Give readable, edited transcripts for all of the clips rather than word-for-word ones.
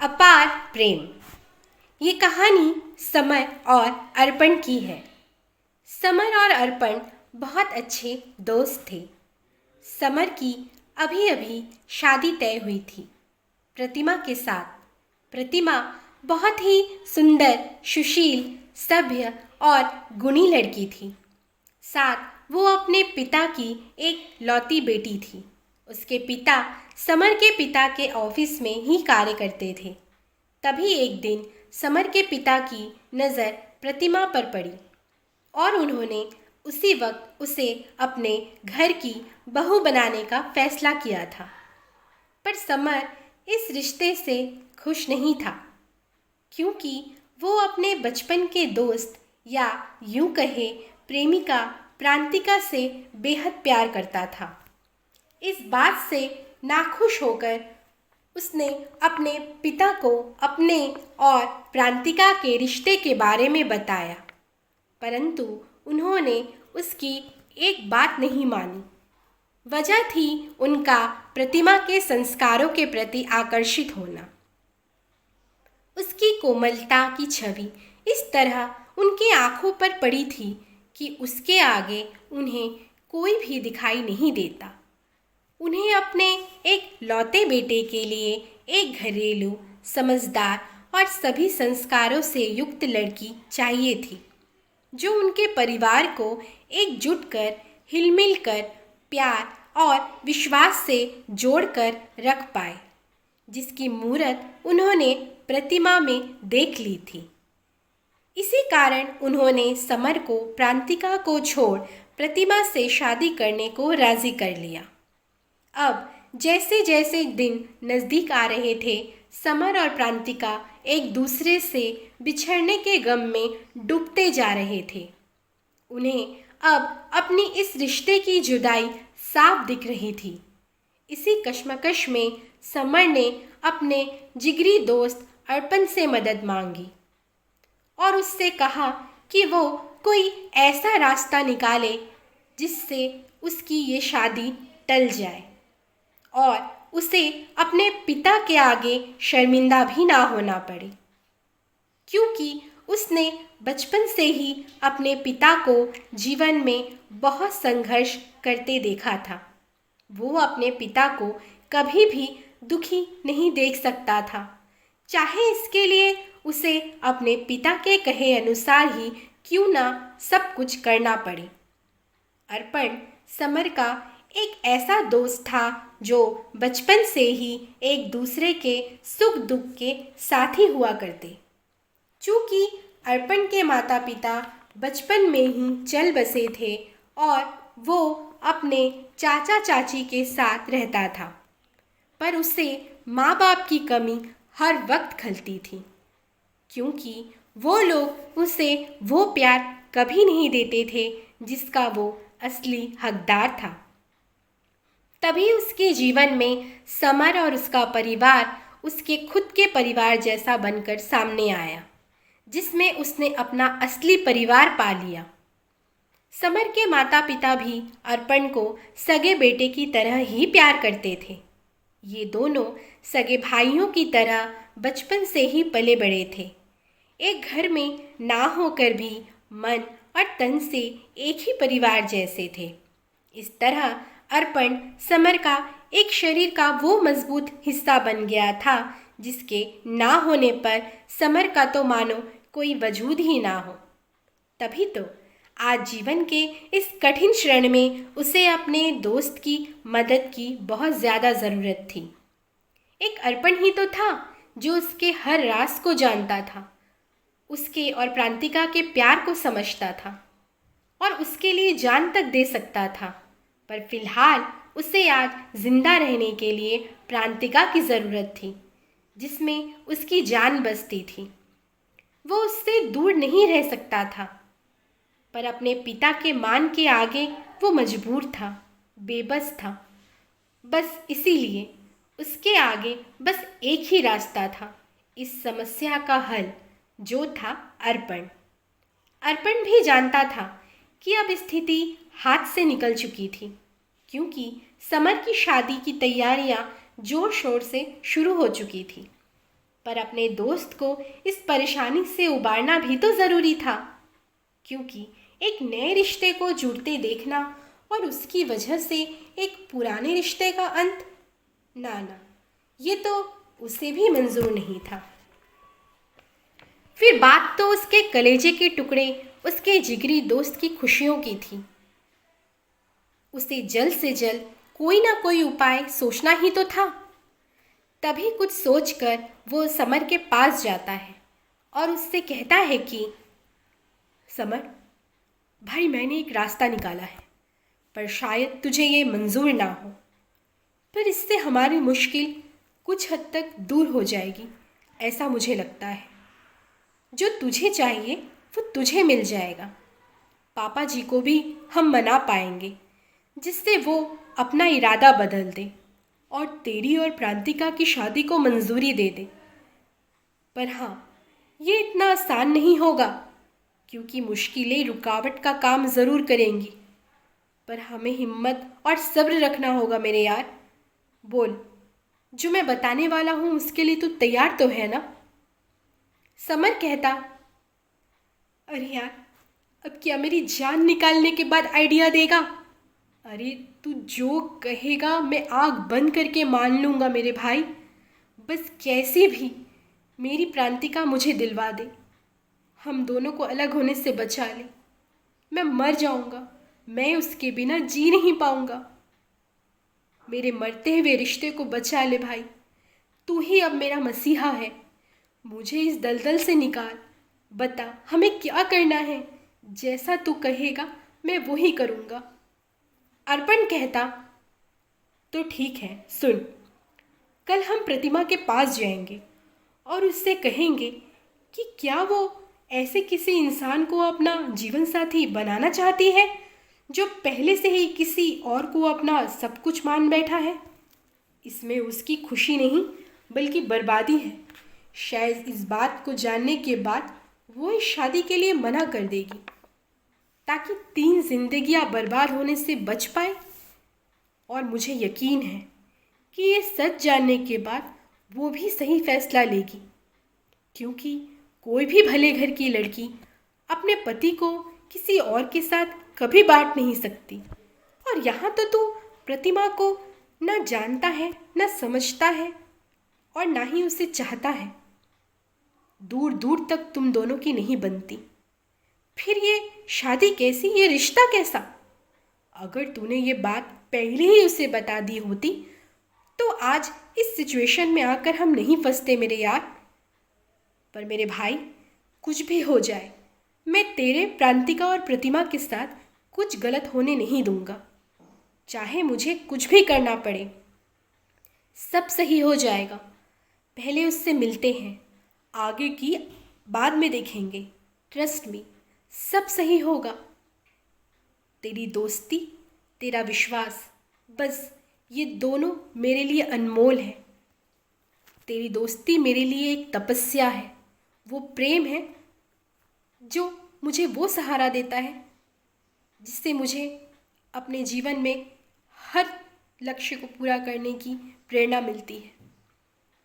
अपार प्रेम। ये कहानी समर और अर्पण की है। समर और अर्पण बहुत अच्छे दोस्त थे। समर की अभी अभी शादी तय हुई थी प्रतिमा के साथ। प्रतिमा बहुत ही सुंदर, सुशील, सभ्य और गुणी लड़की थी। साथ वो अपने पिता की एक लौती बेटी थी। उसके पिता समर के पिता के ऑफिस में ही कार्य करते थे। तभी एक दिन समर के पिता की नज़र प्रतिमा पर पड़ी और उन्होंने उसी वक्त उसे अपने घर की बहू बनाने का फैसला किया था। पर समर इस रिश्ते से खुश नहीं था, क्योंकि वो अपने बचपन के दोस्त या यूं कहे प्रेमिका प्रांतिका से बेहद प्यार करता था। इस बात से नाखुश होकर उसने अपने पिता को अपने और प्रांतिका के रिश्ते के बारे में बताया, परंतु उन्होंने उसकी एक बात नहीं मानी। वजह थी उनका प्रतिमा के संस्कारों के प्रति आकर्षित होना। उसकी कोमलता की छवि इस तरह उनकी आंखों पर पड़ी थी कि उसके आगे उन्हें कोई भी दिखाई नहीं देता। उन्हें अपने एक लौते बेटे के लिए एक घरेलू, समझदार और सभी संस्कारों से युक्त लड़की चाहिए थी, जो उनके परिवार को एकजुट कर, हिलमिल कर, प्यार और विश्वास से जोड़कर रख पाए, जिसकी मूरत उन्होंने प्रतिमा में देख ली थी। इसी कारण उन्होंने समर को प्रांतिका को छोड़ प्रतिमा से शादी करने को राजी कर लिया। अब जैसे जैसे दिन नज़दीक आ रहे थे, समर और प्रांतिका एक दूसरे से बिछड़ने के गम में डूबते जा रहे थे। उन्हें अब अपनी इस रिश्ते की जुदाई साफ दिख रही थी। इसी कश्मकश में समर ने अपने जिगरी दोस्त अर्पण से मदद मांगी और उससे कहा कि वो कोई ऐसा रास्ता निकाले जिससे उसकी ये शादी टल जाए और उसे अपने पिता के आगे शर्मिंदा भी ना होना पड़े, क्योंकि उसने बचपन से ही अपने पिता को जीवन में बहुत संघर्ष करते देखा था। वो अपने पिता को कभी भी दुखी नहीं देख सकता था, चाहे इसके लिए उसे अपने पिता के कहे अनुसार ही क्यों ना सब कुछ करना पड़े। अर्पण समर का एक ऐसा दोस्त था जो बचपन से ही एक दूसरे के सुख दुख के साथी हुआ करते। चूँकि अर्पण के माता पिता बचपन में ही चल बसे थे और वो अपने चाचा चाची के साथ रहता था, पर उसे माँ बाप की कमी हर वक्त खलती थी, क्योंकि वो लोग उसे वो प्यार कभी नहीं देते थे जिसका वो असली हकदार था। तभी उसके जीवन में समर और उसका परिवार उसके खुद के परिवार जैसा बनकर सामने आया, जिसमें उसने अपना असली परिवार पा लिया। समर के माता पिता भी अर्पण को सगे बेटे की तरह ही प्यार करते थे। ये दोनों सगे भाइयों की तरह बचपन से ही पले बड़े थे। एक घर में ना होकर भी मन और तन से एक ही परिवार जैसे थे। इस तरह अर्पण समर का एक शरीर का वो मजबूत हिस्सा बन गया था जिसके ना होने पर समर का तो मानो कोई वजूद ही ना हो। तभी तो आज जीवन के इस कठिन क्षण में उसे अपने दोस्त की मदद की बहुत ज़्यादा ज़रूरत थी। एक अर्पण ही तो था जो उसके हर राज को जानता था, उसके और प्रांतिका के प्यार को समझता था और उसके लिए जान तक दे सकता था। पर फिलहाल उसे आज जिंदा रहने के लिए प्रांतिका की ज़रूरत थी, जिसमें उसकी जान बसती थी। वो उससे दूर नहीं रह सकता था, पर अपने पिता के मान के आगे वो मजबूर था, बेबस था। बस इसीलिए उसके आगे बस एक ही रास्ता था इस समस्या का हल, जो था अर्पण। अर्पण भी जानता था कि अब स्थिति हाथ से निकल चुकी थी, क्योंकि समर की शादी की तैयारियां जोर शोर से शुरू हो चुकी थी। पर अपने दोस्त को इस परेशानी से उबारना भी तो ज़रूरी था, क्योंकि एक नए रिश्ते को जुड़ते देखना और उसकी वजह से एक पुराने रिश्ते का अंत, ना, ये तो उसे भी मंजूर नहीं था। फिर बात तो उसके कलेजे के टुकड़े, उसके जिगरी दोस्त की खुशियों की थी। उसे जल्द से जल्द कोई ना कोई उपाय सोचना ही तो था। तभी कुछ सोचकर वो समर के पास जाता है और उससे कहता है कि समर भाई, मैंने एक रास्ता निकाला है, पर शायद तुझे ये मंजूर ना हो, पर इससे हमारी मुश्किल कुछ हद तक दूर हो जाएगी, ऐसा मुझे लगता है। जो तुझे चाहिए वो तुझे मिल जाएगा। पापा जी को भी हम मना पाएंगे, जिससे वो अपना इरादा बदल दे और तेरी और प्रांतिका की शादी को मंजूरी दे दे। पर हाँ, ये इतना आसान नहीं होगा, क्योंकि मुश्किलें रुकावट का काम ज़रूर करेंगी, पर हमें हिम्मत और सब्र रखना होगा मेरे यार। बोल, जो मैं बताने वाला हूँ उसके लिए तू तैयार तो है ना? समर कहता, अरे यार, अब क्या मेरी जान निकालने के बाद आइडिया देगा? अरे तू जो कहेगा मैं आँख बंद करके मान लूँगा मेरे भाई। बस कैसे भी मेरी प्रांतिका मुझे दिलवा दे, हम दोनों को अलग होने से बचा ले। मैं मर जाऊँगा, मैं उसके बिना जी नहीं पाऊँगा। मेरे मरते हुए रिश्ते को बचा ले भाई, तू ही अब मेरा मसीहा है। मुझे इस दलदल से निकाल, बता हमें क्या करना है। जैसा तू कहेगा मैं वही करूँगा। अर्पण कहता, तो ठीक है, सुन, कल हम प्रतिमा के पास जाएंगे और उससे कहेंगे कि क्या वो ऐसे किसी इंसान को अपना जीवन साथी बनाना चाहती है जो पहले से ही किसी और को अपना सब कुछ मान बैठा है। इसमें उसकी खुशी नहीं बल्कि बर्बादी है। शायद इस बात को जानने के बाद वो इस शादी के लिए मना कर देगी, ताकि 3 जिंदगियां बर्बाद होने से बच पाए। और मुझे यकीन है कि ये सच जानने के बाद वो भी सही फैसला लेगी, क्योंकि कोई भी भले घर की लड़की अपने पति को किसी और के साथ कभी बांट नहीं सकती। और यहाँ तो तू प्रतिमा को ना जानता है, ना समझता है, और ना ही उसे चाहता है। दूर दूर तक तुम दोनों की नहीं बनती। फिर ये शादी कैसी, ये रिश्ता कैसा? अगर तूने ये बात पहले ही उसे बता दी होती तो आज इस सिचुएशन में आकर हम नहीं फंसते मेरे यार। पर मेरे भाई, कुछ भी हो जाए, मैं तेरे, प्रांतिका और प्रतिमा के साथ कुछ गलत होने नहीं दूंगा। चाहे मुझे कुछ भी करना पड़े, सब सही हो जाएगा। पहले उससे मिलते हैं, आगे की बाद में देखेंगे। ट्रस्ट मी, सब सही होगा। तेरी दोस्ती, तेरा विश्वास, बस ये दोनों मेरे लिए अनमोल है। तेरी दोस्ती मेरे लिए एक तपस्या है, वो प्रेम है जो मुझे वो सहारा देता है जिससे मुझे अपने जीवन में हर लक्ष्य को पूरा करने की प्रेरणा मिलती है।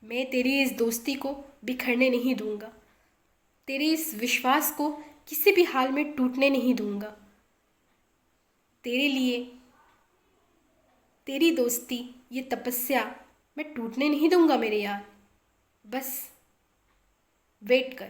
मैं तेरी इस दोस्ती को बिखरने नहीं दूंगा, तेरे इस विश्वास को किसी भी हाल में टूटने नहीं दूंगा। तेरे लिए तेरी दोस्ती, ये तपस्या मैं टूटने नहीं दूंगा मेरे यार। बस वेट कर।